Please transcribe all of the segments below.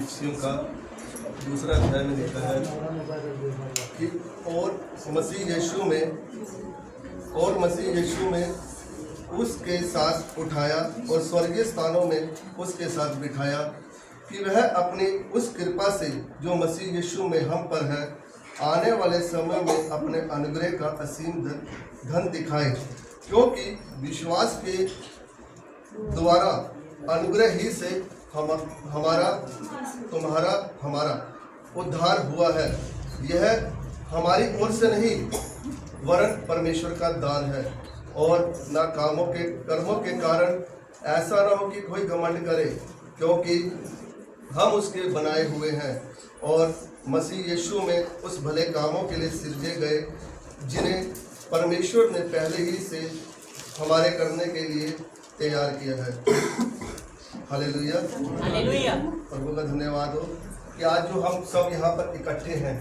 इफिसियों का 2 अध्याय में लिखा है कि और मसीह यीशु में उसके साथ उठाया और स्वर्गीय स्थानों में उसके साथ बिठाया, कि वह अपनी उस कृपा से जो मसीह यीशु में हम पर है आने वाले समय में अपने अनुग्रह का असीम धन दिखाए, क्योंकि विश्वास के द्वारा अनुग्रह ही से हमारा उद्धार हुआ है। यह हमारी ओर से नहीं वरन परमेश्वर का दान है, और न कर्मों के कारण ऐसा न हो कि कोई घमंड करे, क्योंकि हम उसके बनाए हुए हैं और मसीह यीशु में उस भले कामों के लिए सृजे गए जिन्हें परमेश्वर ने पहले ही से हमारे करने के लिए तैयार किया है। Hallelujah, hallelujah. प्रभु का धन्यवाद हो कि आज जो हम सब यहाँ पर इकट्ठे हैं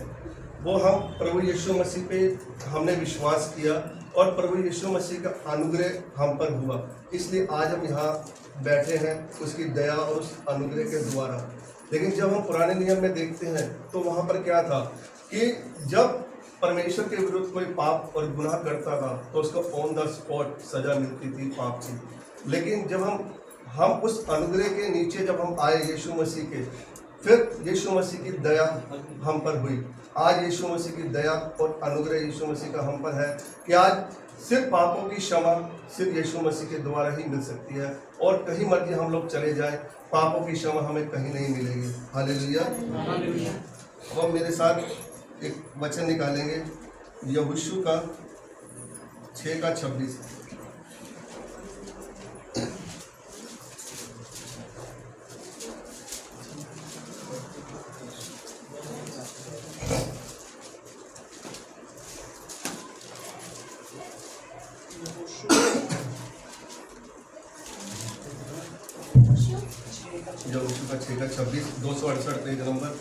वो हम प्रभु यीशु मसीह पे हमने विश्वास किया और प्रभु यीशु मसीह का अनुग्रह हम पर हुआ, इसलिए आज हम यहाँ बैठे हैं उसकी दया और उस अनुग्रह के द्वारा। लेकिन जब हम पुराने नियम में देखते हैं तो वहाँ पर क्या था कि जब परमेश्वर के विरुद्ध कोई पाप और गुनाह करता था तो उसको ऑन द स्पॉट सजा मिलती थी पाप की। लेकिन जब हम उस अनुग्रह के नीचे जब हम आए यीशु मसीह के, फिर यीशु मसीह की दया हम पर हुई। आज यीशु मसीह की दया और अनुग्रह यीशु मसीह का हम पर है कि आज सिर्फ पापों की क्षमा सिर्फ यीशु मसीह के द्वारा ही मिल सकती है, और कहीं मर्जी हम लोग चले जाएं पापों की क्षमा हमें कहीं नहीं मिलेगी। हालेलुया। अब मेरे साथ एक वचन निकालेंगे यहोशू का 6:26। यहोशू का 6:26, 268 पेज नंबर।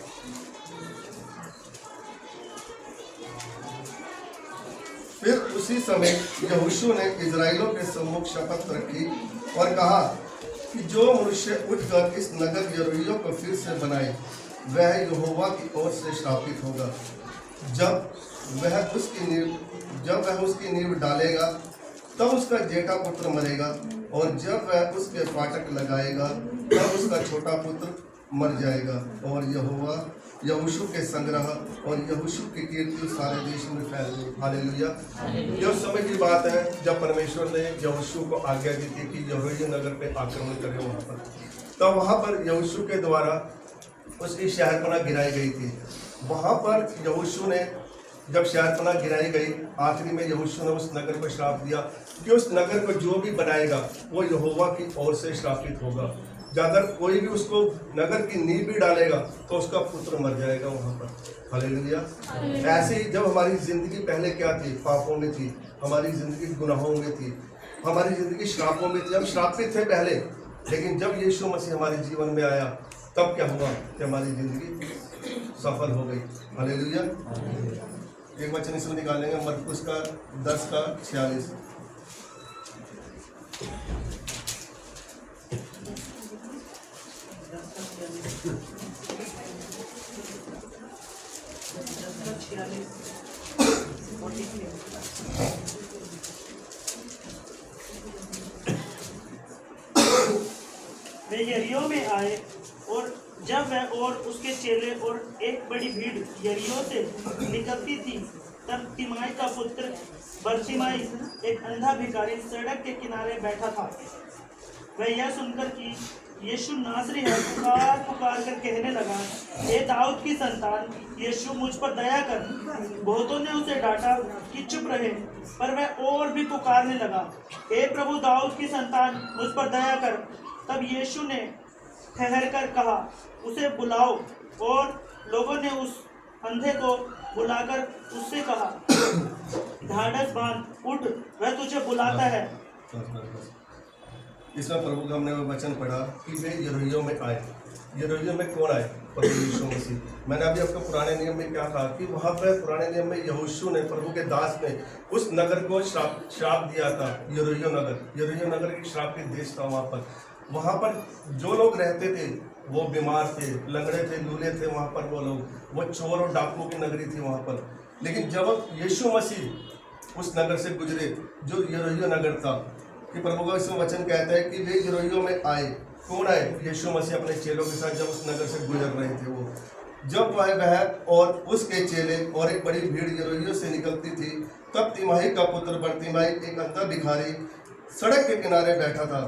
फिर उसी समय यहोशू ने इजराइलों के सम्मुख शपथ रखी और कहा कि जो मनुष्य उठकर इस नगर यरीहो को फिर से बनाए वह यहोवा की ओर से श्रापित होगा। जब वह उसकी नींव डालेगा तब उसका जेठा पुत्र मरेगा, और जब वह उसके फाटक लगाएगा तब उसका छोटा पुत्र मर जाएगा। और यहोशू के संग्रह और यहोशू की कीर्ति सारे देश में फैल गई। हालेलुया। यह समय की बात है जब परमेश्वर ने यहोशू को आज्ञा दी थी कि यरीहो नगर पे आक्रमण करे वहाँ पर। तब वहाँ पर यहोशू के द्वारा उसकी शहरपनाह गिराई गई थी। वहाँ पर यहोशू ने जब शहरपनाह गिराई गई, आखिरी में यहोशू ने उस नगर को श्राप दिया कि उस नगर को जो भी बनाएगा वो यहोवा की ओर से श्रापित होगा। अगर कोई भी उसको नगर की नींव भी डालेगा तो उसका पुत्र मर जाएगा वहाँ पर। हालेलुया। ऐसे ही जब हमारी जिंदगी पहले क्या थी, पापों में थी, हमारी जिंदगी गुनाहों में थी, हमारी जिंदगी श्रापों में थी, हम श्रापित थे पहले। लेकिन जब यीशु मसीह हमारे जीवन में आया तब क्या हुआ कि हमारी जिंदगी सफल हो गई। हालेलुया। एक वचन इसमें निकालेंगे मरकुस का 10:46। वे यरीहो में आए, और जब वह और उसके चेले और एक बड़ी भीड़ यरीहो से निकलती थी तब तिमाई का पुत्र बरतिमाई एक अंधा भिखारी सड़क के किनारे बैठा था। वह यह सुनकर कि यीशु नासरी है पुकार पुकार कर कहने लगा, हे दाऊद की संतान यीशु मुझ पर दया कर। बहुतों ने उसे डांटा कि चुप रहे, पर वह और भी पुकारने लगा, हे प्रभु दाऊद की संतान मुझ पर दया कर। तब यीशु ने ठहर कर कहा, उसे बुलाओ। और लोगों ने उस अंधे को बुलाकर उससे कहा, ढाढ़स बांध, उठ, वह तुझे बुलाता है। इसमें प्रभु का हमने वो वचन पढ़ा कि वे यरीहो में आए। यरीहो में कौन आए? प्रभु यीशु मसीह। मैंने अभी आपको पुराने नियम में क्या कहा कि वहाँ पर पुराने नियम में यहोशू ने, प्रभु के दास ने उस नगर को श्राप दिया था, यरीहो नगर। यरीहो नगर की श्राप के देश था वहाँ पर जो लोग रहते थे वो बीमार थे, लंगड़े थे, लूले थे, वहाँ पर वो लोग, वो चोर और डाकुओं की नगरी थी वहाँ पर। लेकिन जब यीशु मसीह उस नगर से गुजरे जो यरीहो नगर था, कि प्रभु का इसमें वचन कहता है कि वे यरीहो में आए। कौन आए? यीशु मसीह अपने चेलों के साथ जब उस नगर से गुजर रहे थे। वो जब वह और उसके चेले और एक बड़ी भीड़ यरीहो से निकलती थी, तब तिमाही का पुत्र बरतिमाई, एक अंधा भिखारी, सड़क के किनारे बैठा था।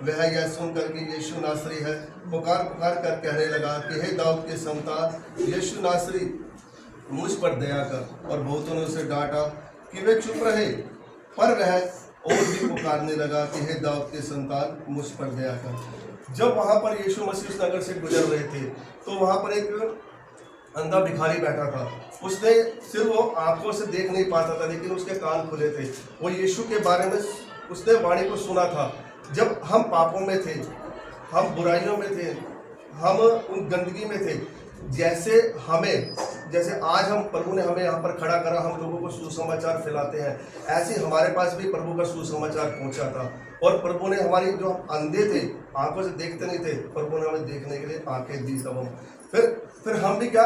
वह यह सुनकर कि यीशु नासरी है, पुकार पुकार कर कहने लगा कि हे दाऊद के संतान, यीशु नासरी, मुझ पर दया कर। और बहुतों ने उसे डांटा कि वे चुप रहे, पर वह और भी पुकारने लगा कि हे दाऊद के संतान, मुझ पर दया कर। जब वहाँ पर यीशु मसीह उस नगर से गुजर रहे थे, तो वहाँ पर एक अंधा भिखारी बैठा था। उसने सिर्फ वो आंखों से देख नहीं पाता था, लेकिन उसके कान खुले थे। वो यीशु के बारे में उसने वाणी को सुना था। जब हम पापों में थे, हम बुराइयों में थे, हम उन गंदगी में थे, जैसे आज हम प्रभु ने हमें यहाँ पर खड़ा करा, हम लोगों को सुसमाचार फैलाते हैं, ऐसे हमारे पास भी प्रभु का सुसमाचार पहुँचा था। और प्रभु ने हमारी, जो हम अंधे थे, आंखों से देखते नहीं थे, प्रभु ने हमें देखने के लिए आंखें दी। तब हम फिर हम भी क्या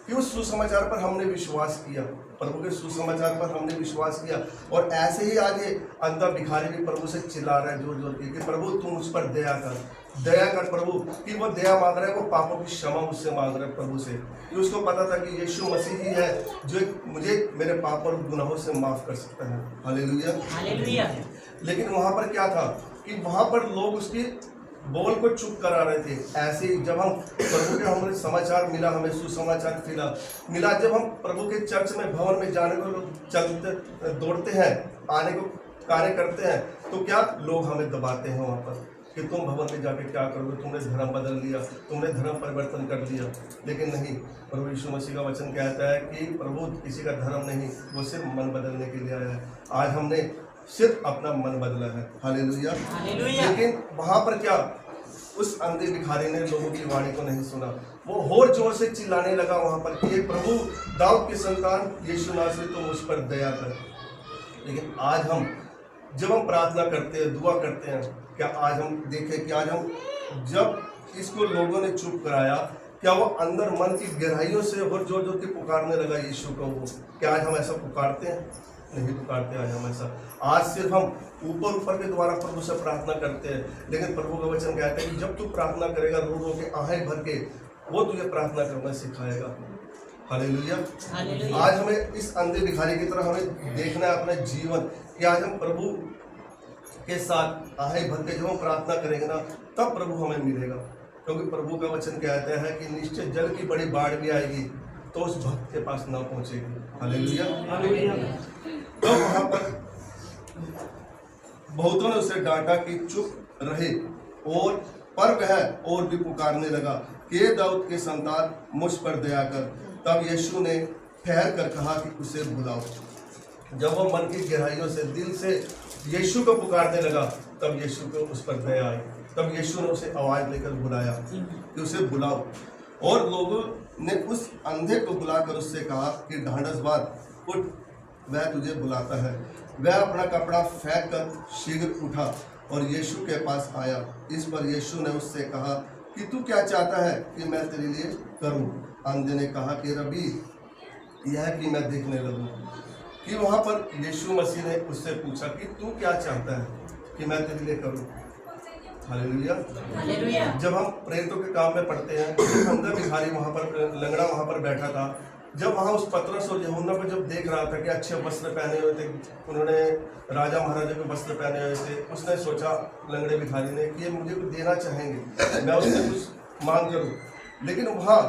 कि उस सुसमाचार पर हमने विश्वास किया, प्रभु के सुसमाचार पर हमने विश्वास किया। और ऐसे ही आज ये अंधा भिखारी भी प्रभु से चिल्ला रहा है जोर जोर के कि प्रभु तुम उस पर दया कर प्रभु। कि वो दया मांग रहा है, वो पापों की क्षमा मुझसे मांग रहा है प्रभु से, कि उसको पता था कि यीशु मसीह ही है जो मुझे मेरे पाप और गुनाहों से माफ कर सकता है। Hallelujah, hallelujah. लेकिन वहाँ पर क्या था कि वहाँ पर लोग उसकी बोल को चुप करा रहे थे। ऐसे ही जब हम प्रभु के हमें समाचार मिला, हमें सुसमाचार मिला, जब हम प्रभु के चर्च में, भवन में जाने को चलते दौड़ते हैं, आने को कार्य करते हैं, तो क्या लोग हमें दबाते हैं वहाँ पर कि तुम भवन में जाके क्या करोगे, तुमने धर्म बदल लिया, तुमने धर्म परिवर्तन कर दिया। लेकिन नहीं, प्रभु यीशु मसीह का वचन कहता है कि प्रभु किसी का धर्म नहीं, वो सिर्फ मन बदलने के लिए आया है। आज हमने सिर्फ अपना मन बदला है। Hallelujah, hallelujah. लेकिन वहाँ पर क्या, उस अंधे भिखारी ने लोगों की वाणी को नहीं सुना। वो और जोर से चिल्लाने लगा वहाँ पर कि प्रभु दाऊद के संतान यीशु नासरी, तुम उस पर दया कर। लेकिन आज हम जब हम प्रार्थना करते हैं, दुआ करते हैं, क्या आज हम देखें कि आज हम जब इसको लोगों ने चुप कराया, क्या वो अंदर मन की गहराइयों से और जोर जोर के पुकारने लगा यीशु को? वो क्या आज हम ऐसा पुकारते हैं? नहीं पुकारते आज हम ऐसा। आज सिर्फ हम ऊपर के द्वारा प्रभु से प्रार्थना करते हैं। लेकिन प्रभु का वचन कहता है कि जब तू प्रार्थना करेगा रो रो के, आहें भर के, वो तुझे प्रार्थना करना सिखाएगा। हालेलुया। आज हमें इस अंधे भिखारी की तरह हमें देखना है अपना जीवन, कि आज हम प्रभु के साथ आहें भर के जब हम प्रार्थना करेंगे ना, तब प्रभु हमें मिलेगा। क्योंकि प्रभु का वचन कहता है कि निश्चय जल की बड़ी बाढ़ भी आएगी तो उस भक्त के पास ना पहुंचेगी। Hallelujah, hallelujah. तो वहाँ पर बहुतों ने उसे डांटा कि चुप रहे, पर वह और भी पुकारने लगा कि दाऊद के संतान, मुझ पर दया कर। तब यीशु ने ठहर कर कहा कि उसे बुलाओ। जब वो मन की गहराइयों से, दिल से यीशु को पुकारने लगा, तब यीशु को उस पर दया आई। तब यीशु ने उसे आवाज लेकर बुलाया कि उसे बुलाओ। और लोगों ने उस अंधे को बुलाकर उससे कहा कि ढांढस बांध, उठ, वह तुझे बुलाता है। वह अपना कपड़ा फेंक कर शीघ्र उठा और यीशु के पास आया। इस पर यीशु ने उससे कहा कि तू क्या चाहता है कि मैं तेरे लिए करूं? अंधे ने कहा कि रबी, यह कि मैं देखने लगूं। कि वहाँ पर यीशु मसीह ने उससे पूछा कि तू क्या चाहता है कि मैं तेरे लिए करूं? Hallelujah, hallelujah. जब हम प्रेरितों के काम में पढ़ते हैं, तो अंधा भिखारी वहाँ पर, लंगड़ा वहाँ पर बैठा था। जब वहाँ उस पतरस और यूहन्ना को जब देख रहा था कि अच्छे वस्त्र पहने हुए थे, उन्होंने राजा महाराजा के वस्त्र पहने हुए थे, उसने सोचा लंगड़े भिखारी ने कि ये मुझे कुछ देना चाहेंगे, मैं उससे कुछ मांग करूँ। लेकिन वहाँ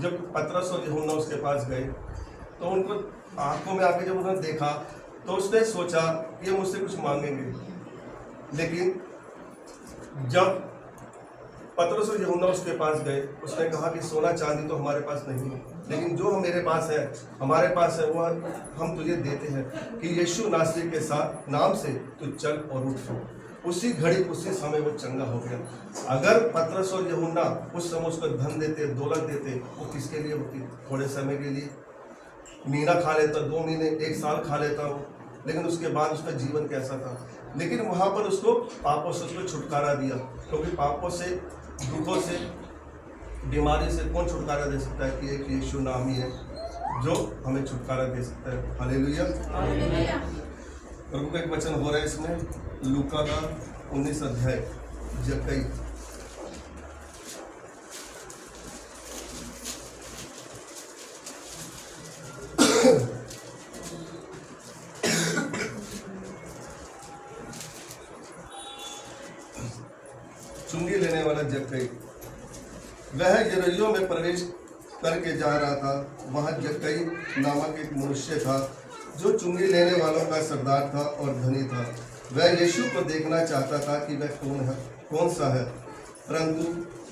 जब पतरस और यूहन्ना उसके पास गए, तो उनको आंखों में आके जब उन्होंने देखा, तो उसने सोचा ये मुझसे कुछ मांगेंगे। लेकिन जब पतरस और यूहन्ना उसके पास गए, उसने कहा कि सोना चांदी तो हमारे पास नहीं है, लेकिन जो मेरे पास है, हमारे पास है, वो हम तुझे देते हैं कि यीशु नासरी के साथ नाम से तू चल और उठ। उसी घड़ी, उसी समय वो चंगा हो गया। अगर पतरस और यूहन्ना उस समय उसको धन देते, दौलत देते, वो किसके लिए होती? थोड़े समय के लिए, महीना खा लेता, 2 महीने, 1 साल खा लेता वो, लेकिन उसके बाद उसका जीवन कैसा था? लेकिन वहाँ पर उसको पापों से उसको छुटकारा दिया, क्योंकि पापों से, दुखों से, बीमारी से कौन छुटकारा दे सकता है कि एक यीशु नाम ही है जो हमें छुटकारा दे सकता है। हालेलुया। प्रभु का एक वचन हो रहा है इसमें, लूका का 19 अध्याय जक्कई। चुंगी लेने वाला जक्कई वह यरीहो में प्रवेश करके जा रहा था। वहां जक्कई नामक एक मनुष्य था जो चुंगी लेने वालों का सरदार था और धनी था। वह यीशु को देखना चाहता था कि वह कौन सा है, परंतु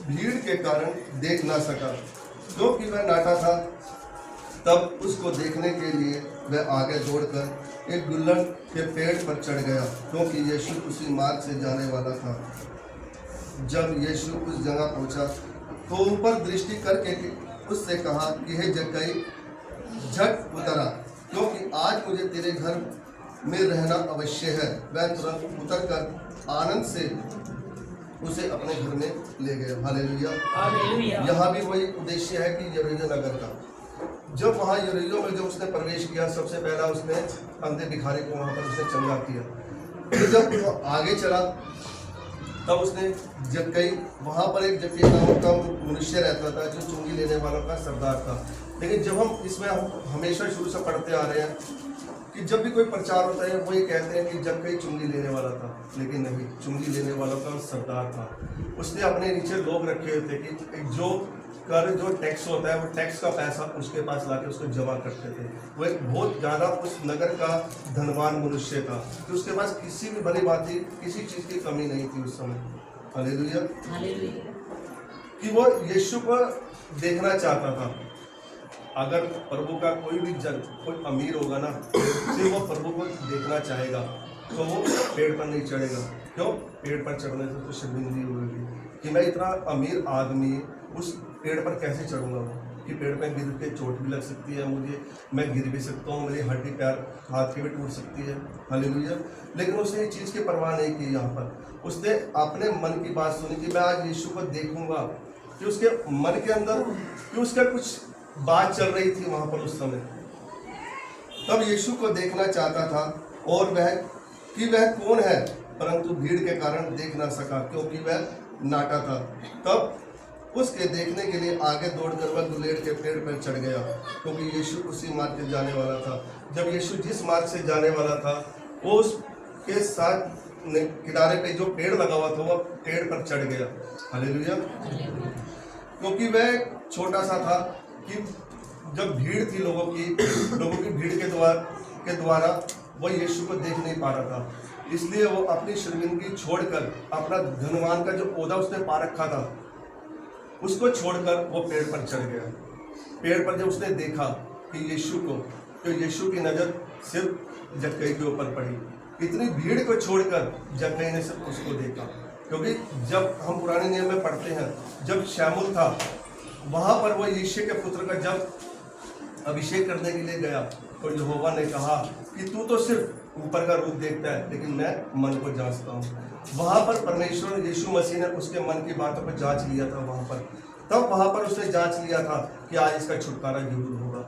भीड़ के कारण देख ना सका क्योंकि वह नाटा था। तब उसको देखने के लिए वह आगे दौड़कर एक गुल्लड़ के पेड़ पर चढ़ गया क्योंकि यीशु उसी मार्ग से जाने वाला था। जब यीशु उस जगह पहुंचा तो ऊपर दृष्टि करके उससे कहा कि हे जक्कई, झट उतरा क्योंकि आज मुझे तेरे घर में रहना अवश्य है। वह तुरंत उतरकर आनंद से उसे अपने घर में ले गया। हालेलुया। यहाँ भी वही उद्देश्य है कि यरीहो नगर का, जब वहाँ यरीहो में जब उसने प्रवेश किया, सबसे पहला उसने अंधे भिखारी को वहाँ पर उसने चंगा किया। फिर जब वो आगे चला तब उसने जक्कई, वहाँ पर एक जक्कई नामक का मनुष्य रहता था जो चुंगी लेने वालों का सरदार था। लेकिन जब हम इसमें हमेशा शुरू से पढ़ते आ रहे हैं कि जब भी कोई प्रचार होता है वो ये कहते हैं कि जक्कई चुंगी लेने वाला था, लेकिन नहीं, चुंगी लेने वालों का सरदार था। उसने अपने नीचे लोग रखे हुए थे कि जो टैक्स होता है वो टैक्स का पैसा उसके पास लाके उसको जमा करते थे। वो एक बहुत ज़्यादा उस नगर का धनवान मनुष्य था कि उसके पास किसी भी भली बात किसी चीज़ की कमी नहीं थी उस समय। हालेलुया। कि वो यीशु को देखना चाहता था। अगर प्रभु का कोई भी जन, कोई अमीर होगा ना, सिर्फ वो प्रभु को देखना चाहेगा तो वो पेड़ पर नहीं चढ़ेगा। क्यों? पेड़ पर चढ़ने से तो शर्मिंदगी होगी कि मैं इतना अमीर आदमी उस पेड़ पर कैसे चढ़ूंगा कि पेड़ पर गिर के चोट भी लग सकती है मुझे, मैं गिर भी सकता हूँ, मेरी हड्डी पैर हाथ की भी टूट सकती है। हालेलुया। लेकिन उसने ये चीज़ की परवाह नहीं की। यहाँ पर उसने अपने मन की बात सुनी कि मैं आज यीशु को देखूंगा, कि उसके मन के अंदर कि उसका कुछ बात चल रही थी वहाँ पर उस समय। तब यीशु को देखना चाहता था और वह कौन है, परंतु भीड़ के कारण देख ना सका क्योंकि वह नाटा था। तब उसके देखने के लिए आगे दौड़कर वह गुलेड़ के पेड़ पर चढ़ गया क्योंकि यीशु उसी मार्ग से जाने वाला था। जब यीशु जिस मार्ग से जाने वाला था वो उसके साथ किनारे पे जो पेड़ लगा हुआ था वह पेड़ पर चढ़ गया। हालेलुया। क्योंकि वह छोटा सा था कि जब भीड़ थी लोगों की भीड़ के द्वारा वह यीशु को देख नहीं पा रहा था, इसलिए वो अपनी शर्मिंदगी छोड़कर अपना धनवान का जो ओहदा उसने पा रखा था उसको छोड़कर वो पेड़ पर चढ़ गया। पेड़ पर जब उसने देखा कि यीशु को, तो यीशु की नज़र सिर्फ जक्कई के ऊपर पड़ी। इतनी भीड़ को छोड़कर जक्कई ने सिर्फ उसको देखा। क्योंकि जब हम पुराने नियम में पढ़ते हैं, जब शमूएल था वहाँ पर वो यीशु के पुत्र का जब अभिषेक करने के लिए गया तो यहोवा ने कहा कि तू तो सिर्फ ऊपर का रूप देखता है लेकिन मैं मन को जांचता हूँ। वहाँ पर परमेश्वर यीशु मसीह ने उसके मन की बातों पर जांच लिया था वहाँ पर। तब वहाँ पर उसने जांच लिया था कि आज इसका छुटकारा जरूर होगा।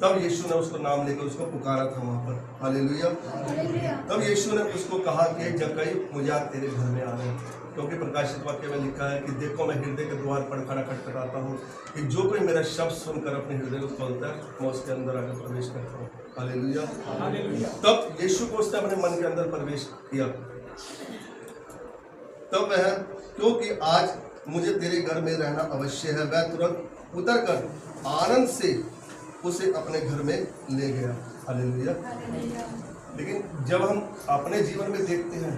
तब यीशु ने उसको नाम लेकर उसको पुकारा था वहाँ पर। हालेलुया। तब यीशु ने उसको कहा कि जक्कई, मुझे आज तेरे घर में आना है, क्योंकि प्रकाशित वाक्य में लिखा है कि देखो मैं हृदय के द्वार पर खड़ा खटखटाता हूँ, कि जो कोई मेरा शब्द सुनकर अपने हृदय को खोलता है मैं उसके अंदर आकर प्रवेश करता हूँ। हालेलुया। तब यीशु को उसने अपने मन के अंदर प्रवेश किया। तब वह, क्योंकि आज मुझे तेरे घर में रहना अवश्य है, वह तुरंत उतरकर आनंद से उसे अपने घर में ले गया। हालेलुया। लेकिन जब हम अपने जीवन में देखते हैं,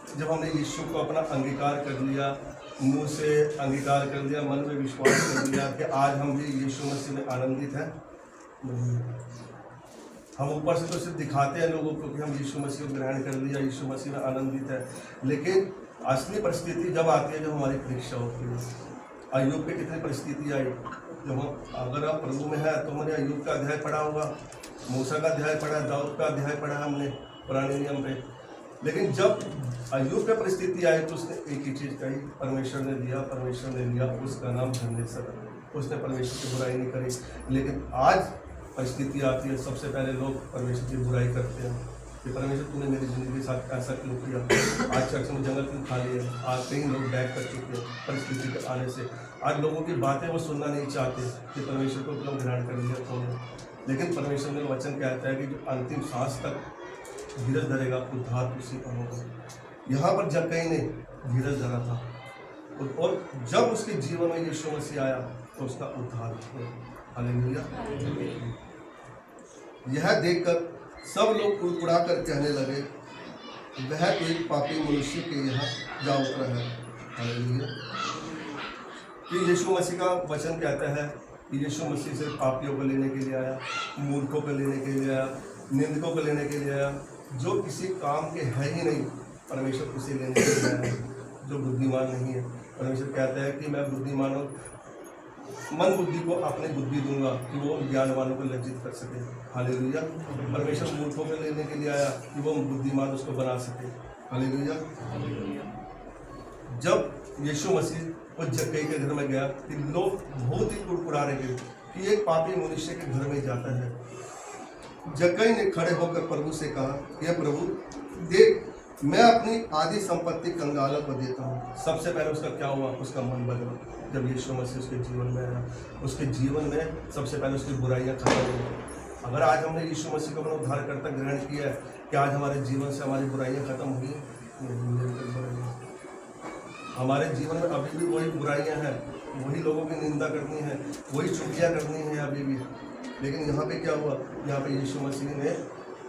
जब हमने यीशु को अपना अंगीकार कर लिया, मुंह से अंगीकार कर लिया, मन में विश्वास कर लिया कि आज हम भी यीशु मसीह में आनंदित हैं, नहीं, हम ऊपर से तो सिर्फ दिखाते हैं लोगों को कि हम यीशु मसीह को ग्रहण कर लिया, यीशु मसीह में आनंदित है, लेकिन असली परिस्थिति जब आती है, जब हमारी परीक्षा होती है। अय्यूब पे कितनी परिस्थिति आई, जब अगर आप प्रभु में है तो हमने अय्यूब का अध्याय पढ़ा होगा, मूसा का अध्याय पढ़ा, दाऊद का अध्याय पढ़ा हमने पुराने नियम पे। लेकिन जब अय्यूब पे परिस्थिति आई तो उसने एक ही चीज़ कही, परमेश्वर ने दिया, परमेश्वर ने लिया, उसका नाम धन्यवाद। उसने परमेश्वर की बुराई नहीं करी। लेकिन आज परिस्थिति आती है, सबसे पहले लोग परमेश्वर की बुराई करते हैं कि परमेश्वर तूने मेरी ज़िंदगी के साथ ऐसा क्यों किया, आज चर्च में जंगल क्यों खा लिए, आज कई लोग बैक कर चुके हैं परिस्थिति के आने से। आज लोगों की बातें वो सुनना नहीं चाहते कि परमेश्वर को क्यों ग्रहण कर लिया तुमने। लेकिन परमेश्वर ने वचन कहता है कि जो अंतिम सांस तक धीरज धरेगा उद्धार उसी का होगा। यहाँ पर जक्कई ने धीरज धरा था और जब उसके जीवन में यीशु मसीह आया तो उसका उद्धार हुआ। हालेलुया। यह देखकर सब लोग कुड़कुड़ा कर कहने लगे, वह तो एक पापी मनुष्य के यहाँ जा उतरा है। हालेलुया। कि यीशु मसीह का वचन कहता है कि यीशु मसीह सिर्फ पापियों को लेने के लिए आया, मूर्खों को लेने के लिए आया, निंदकों को लेने के लिए आया, जो किसी काम के है ही नहीं परमेश्वर उसे लेने के लिए आया, जो बुद्धिमान नहीं है। परमेश्वर कहता है कि मैं बुद्धिमानों मन बुद्धि को अपनी बुद्धि दूंगा कि वो ज्ञानवानों को लज्जित कर सके। हालेलुया। परमेश्वर मूर्खों को लेने के लिए आया कि वो बुद्धिमान उसको बना सके। हालेलुया। जब यीशु मसीह उस जक्कई के घर में गया कि लोग बहुत ही कुड़कुड़ा रहे थे कि एक पापी मनुष्य के घर में जाता है। जक्कई ने खड़े होकर प्रभु से कहा, हे प्रभु, देख मैं अपनी आधी संपत्ति कंगालों को देता हूँ। सबसे पहले उसका क्या हुआ, उसका मन बदला जब यीशु मसीह उसके जीवन में आया। उसके जीवन में सबसे पहले उसकी बुराइयाँ खत्म हुई। अगर आज हमने यीशु मसीह को अपना उद्धारकर्ता ग्रहण किया है, कि आज हमारे जीवन से हमारी बुराइयाँ खत्म हुई? हमारे जीवन में अभी भी वही बुराइयाँ हैं, वही लोगों की निंदा करनी है, वही चुगलियाँ करनी है अभी भी। लेकिन यहाँ पे क्या हुआ, यहाँ पे यीशु मसीह ने,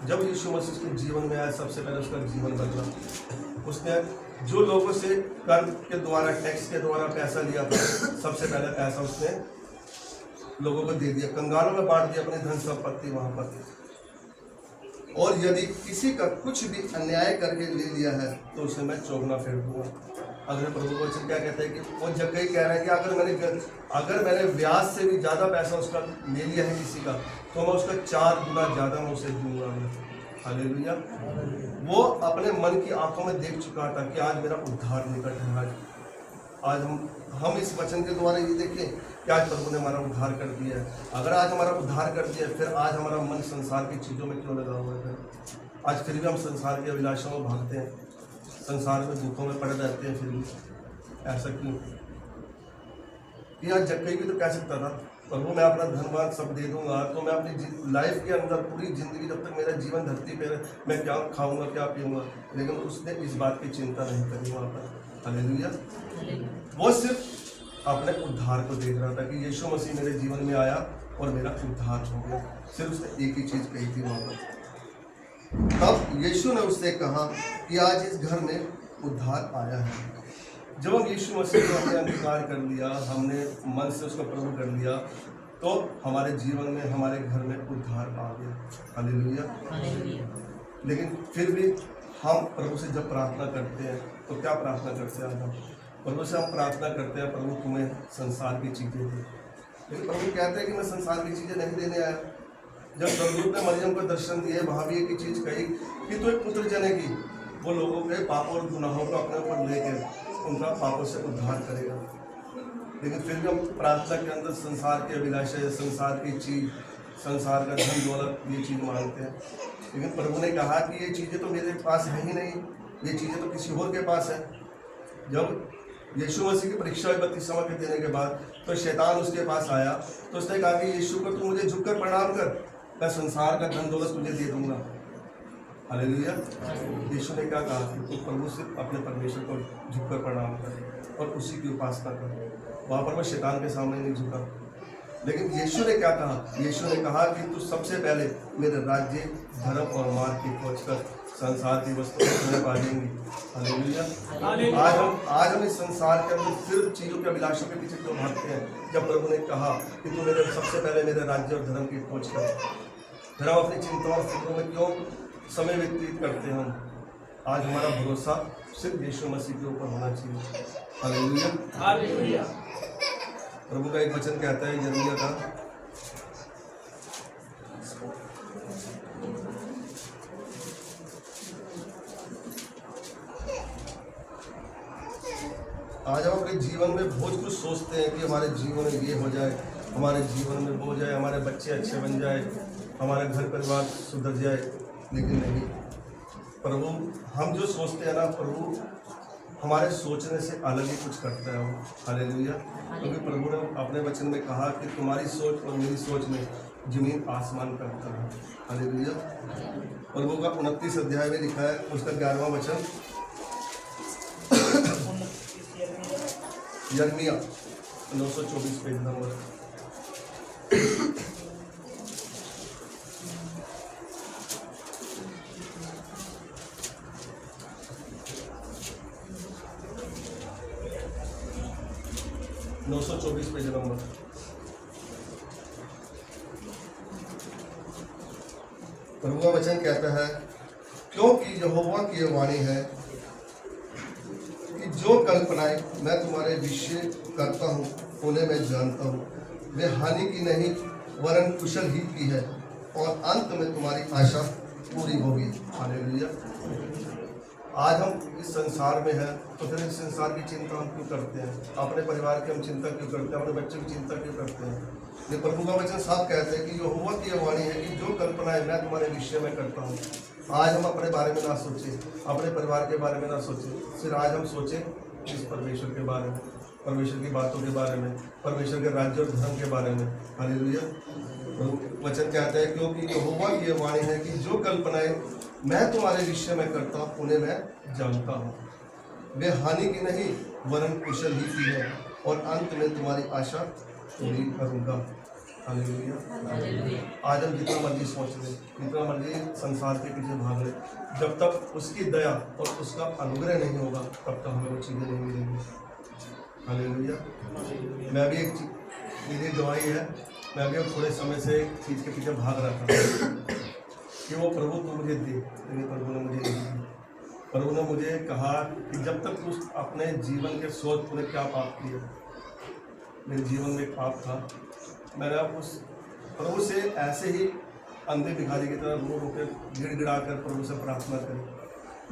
जब यीशु मसीह के जीवन में आया सबसे पहले उसका जीवन बदला। उसने जो लोगों से कर के द्वारा, टैक्स के द्वारा पैसा लिया था, सबसे पहले पैसा उसने लोगों को दे दिया, कंगालों में बांट दिया अपनी धन संपत्ति वहाँ पर। और यदि किसी का कुछ भी अन्याय करके ले लिया है तो उसे मैं चौगुना फेर दूंगा। अगर प्रभु वचन क्या कहता है कि वो जक्कई कह रहा है कि अगर मैंने ब्याज से भी ज़्यादा पैसा उसका ले लिया है किसी का, तो मैं उसका 4 गुना ज़्यादा मैं उसे दूंगा। हालेलुया। वो अपने मन की आंखों में देख चुका था कि आज मेरा उद्धार निकट है। आज हम इस वचन के द्वारा ये देखें कि आज प्रभु ने हमारा उद्धार कर दिया है। अगर आज हमारा उद्धार कर दिया, फिर आज हमारा मन संसार की चीज़ों में क्यों लगा हुआ है? आज फिर भी हम संसार की अभिलाषाओं में भागते हैं, संसार में दुखों में पड़े रहते हैं। फिर भी ऐसा क्यों? कि आज जक्कई भी तो कह सकता था, प्रभु मैं अपना धनवान सब दे दूंगा, तो मैं अपनी लाइफ के अंदर पूरी ज़िंदगी जब तक मेरा जीवन धरती पर मैं क्या खाऊंगा क्या पीऊँगा। लेकिन उसने इस बात की चिंता नहीं करी वहाँ पर। हालेलुया। वो सिर्फ अपने उद्धार को देख रहा था कि यीशु मसीह मेरे जीवन में आया और मेरा उद्धार हो गया। सिर्फ उसने एक ही चीज़ कही थी वहाँ पर। तब यीशु ने उससे कहा कि आज इस घर में उद्धार आया है। जब हम यीशु मसीह को हमने अंगीकार कर लिया, हमने मन से उसको प्रभु कर लिया, तो हमारे जीवन में, हमारे घर में उद्धार आ गया। हालेलुया। लेकिन फिर भी हम प्रभु से जब प्रार्थना करते हैं तो क्या प्रार्थना करते हैं? हम प्रभु से हम प्रार्थना करते हैं, प्रभु तुम्हें संसार की चीज़ें दे। लेकिन प्रभु कहते हैं कि मैं संसार की चीज़ें नहीं देने आया। जब स्वर्गदूत ने मरियम को दर्शन दिए, वहाँ भी एक ही चीज़ कही कि तू एक पुत्र जनेगी, वो लोगों के पापों और गुनाहों को अपने ऊपर लेकर उनका पापों से उद्धार करेगा। लेकिन फिर भी हम प्रार्थना के अंदर संसार की अभिलाषा, संसार की चीज़, संसार का धन दौलत, ये चीज़ मांगते हैं। लेकिन प्रभु ने कहा कि ये चीज़ें तो मेरे पास है ही नहीं, ये चीज़ें तो किसी और के पास है। जब यीशु मसीह की परीक्षा 32 के देने के बाद तो शैतान उसके पास आया, तो उसने कहा कि यीशु को तू मुझे झुककर प्रणाम कर, मैं संसार का धन दौलत तुझे दे दूंगा। हालेलुया। यीशु ने क्या कहा कि तू प्रभु से अपने परमेश्वर को झुककर प्रणाम कर और उसी की उपासना कर। वहाँ पर वो शैतान के सामने नहीं झुका। लेकिन यीशु ने क्या कहा? यीशु ने कहा कि तू सबसे पहले मेरे राज्य, धर्म और मार्ग की खोज कर, संसार की वस्तुएं तुम्हें पा जाएंगी। हालेलुया। आज हम इस संसार के अंदर सिर्फ चीज़ों के अभिलाषों के पीछे क्यों भागते हैं, जब प्रभु ने कहा कि तू मेरे सबसे पहले मेरे राज्य और धर्म की खोज कर। फिर हम अपनी चिंताओं और फिक्रों में क्यों समय व्यतीत करते हैं? आज हमारा भरोसा सिर्फ यीशु मसीह के ऊपर होना चाहिए। हालेलुया। प्रभु का एक वचन कहता है यिर्मयाह का, सोचते हैं कि हमारे जीवन में ये हो जाए, हमारे जीवन में वो हो जाए, हमारे बच्चे अच्छे बन जाए, हमारे घर परिवार सुधर जाए, लेकिन नहीं। प्रभु हम जो सोचते हैं ना, प्रभु हमारे सोचने से अलग ही कुछ करता है वो। हालेलुया। क्योंकि प्रभु ने अपने वचन में कहा कि तुम्हारी सोच और मेरी सोच में जमीन आसमान का अंतर है। हालेलुया। प्रभु का 29 अध्याय में लिखा है, उसका 11वां वचन, यिर्मयाह 924 पेज नंबर। Page number. प्रभु का वचन कहता है, क्योंकि यहोवा की यह वाणी है कि जो कल्पनाएं मैं तुम्हारे विषय करता हूँ उन्हें मैं जानता हूँ, वे हानि की नहीं वरन कुशल ही की है, और अंत में तुम्हारी आशा पूरी होगी। हालेलुया। आज हम इस संसार में हैं, तो फिर इस संसार की चिंता हम क्यों करते हैं? अपने परिवार की हम चिंता क्यों करते हैं? अपने बच्चों की चिंता क्यों करते हैं? ये प्रभु का वचन साफ कहते हैं कि यहोवा की यह वाणी है कि जो कल्पनाएं मैं तुम्हारे विषय में करता हूँ। आज हम अपने बारे में ना सोचें, अपने परिवार के बारे में ना सोचें, फिर आज हम सोचें इस परमेश्वर के बारे में, परमेश्वर की बातों के बारे में, परमेश्वर के राज्य और धर्म के बारे में। हालेलुया। वचन कहता है, क्योंकि यहोवा की यह वाणी है कि जो कल्पनाएं मैं तुम्हारे विषय में करता हूँ उन्हें मैं जानता हूँ, वे हानि की नहीं वरन कुशल ही की है, और अंत में तुम्हारी आशा पूरी करूँगा। हालेलुया। आज हम जितना मर्जी सोच लें, जितना मर्जी संसार के पीछे भाग लें, जब तक उसकी दया और उसका अनुग्रह नहीं होगा तब तक हमें वो चीज़ें नहीं मिलेंगी। हालेलुया। मैं भी एक मेरी गवाही है, मैं भी थोड़े समय से एक चीज़ के पीछे भाग रहा था कि वो प्रभु तो मुझे दे, लेकिन प्रभु ने मुझे नहीं दी। प्रभु ने मुझे कहा कि जब तक तू अपने जीवन के सोच, तूने क्या पाप किया। मेरे जीवन में एक पाप था, मैंने उस प्रभु से ऐसे ही अंधे भिखारी की तरह रो रो के गिड़गिड़ा कर प्रभु से प्रार्थना करी,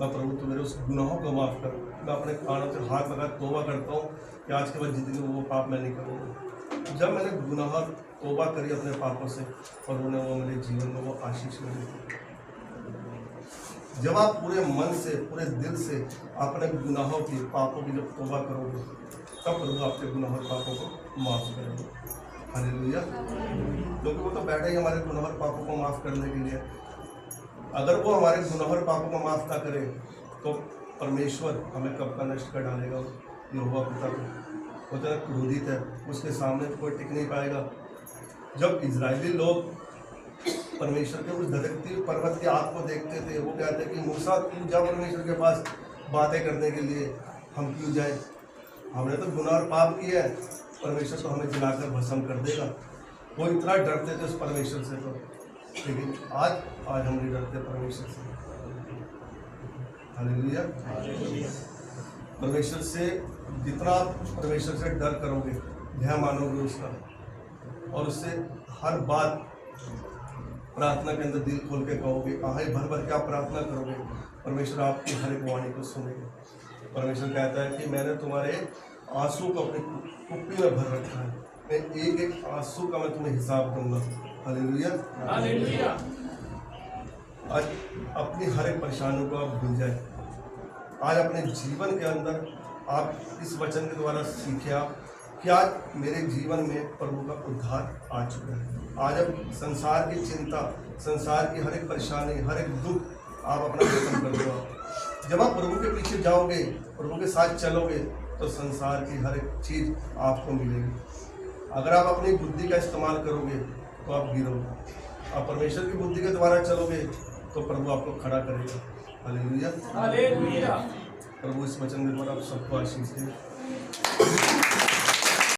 मैं प्रभु तू मेरे उस गुनाहों को माफ़ कर। मैं अपने कानों से हाथ लगा तौबा करता हूँ कि आज के बाद जिंदगी में वो पाप मैं नहीं करूँगा। जब मैंने गुनाह तौबा करी अपने पापों से, और उन्हें वो मेरे जीवन में वो आशीष मिली। जब आप पूरे मन से, पूरे दिल से अपने गुनाहों की, पापों की जब तौबा करोगे, तब प्रभु आपके गुनाह और पापों को माफ़ करेंगे। हालेलुया। क्योंकि वो तो बैठे ही हमारे गुनाह और पापों को माफ़ करने के लिए। अगर वो हमारे गुनाह और पापों को माफ़ ना करे तो परमेश्वर हमें कब का नष्ट कर डालेगा। यहोवा पिता को वो तरह क्रोधित है, उसके सामने कोई टिक नहीं पाएगा। जब इजरायली लोग परमेश्वर के उस धरती पर्वत की आग को देखते थे, वो कहते कि मूसा तू जा परमेश्वर के पास बातें करने के लिए, हम क्यों जाए, हमने तो गुनाह और पाप किया है, परमेश्वर तो हमें जलाकर भस्म कर देगा। वो इतना डरते थे उस परमेश्वर से। तो लेकिन आज हम नहीं डरते परमेश्वर से। हालेलुया। परमेश्वर से जितना परमेश्वर से डर करोगे, ध्यान मानोगे उसका, और उससे हर बात प्रार्थना के अंदर दिल खोल के कहोगे, आहे भर भर के आप प्रार्थना करोगे, परमेश्वर आपकी हर एक वाणी को सुनेगा। परमेश्वर कहता है कि मैंने तुम्हारे आंसू को अपनी कुप्पी में भर रखा है, मैं एक एक आंसू का मैं तुम्हें हिसाब दूंगा। हालेलुया। हालेलुया। आज अपनी हर एक परेशानियों को आप भूल जाए। आज अपने जीवन के अंदर आप इस वचन के द्वारा सीखे आप कि आज मेरे जीवन में प्रभु का उद्धार आ चुका है। आज अब संसार की चिंता, संसार की हर एक परेशानी, हर एक दुख आप अपना खत्म कर दो। जब आप प्रभु के पीछे जाओगे, प्रभु के साथ चलोगे, तो संसार की हर एक चीज़ आपको मिलेगी। अगर आप अपनी बुद्धि का इस्तेमाल करोगे तो आप गिरोगे। आप परमेश्वर की बुद्धि के द्वारा चलोगे तो प्रभु आपको खड़ा करेगा। हालेलुया। हालेलुया। प्रभु इस वचन के द्वारा आप सबको आशीष दे।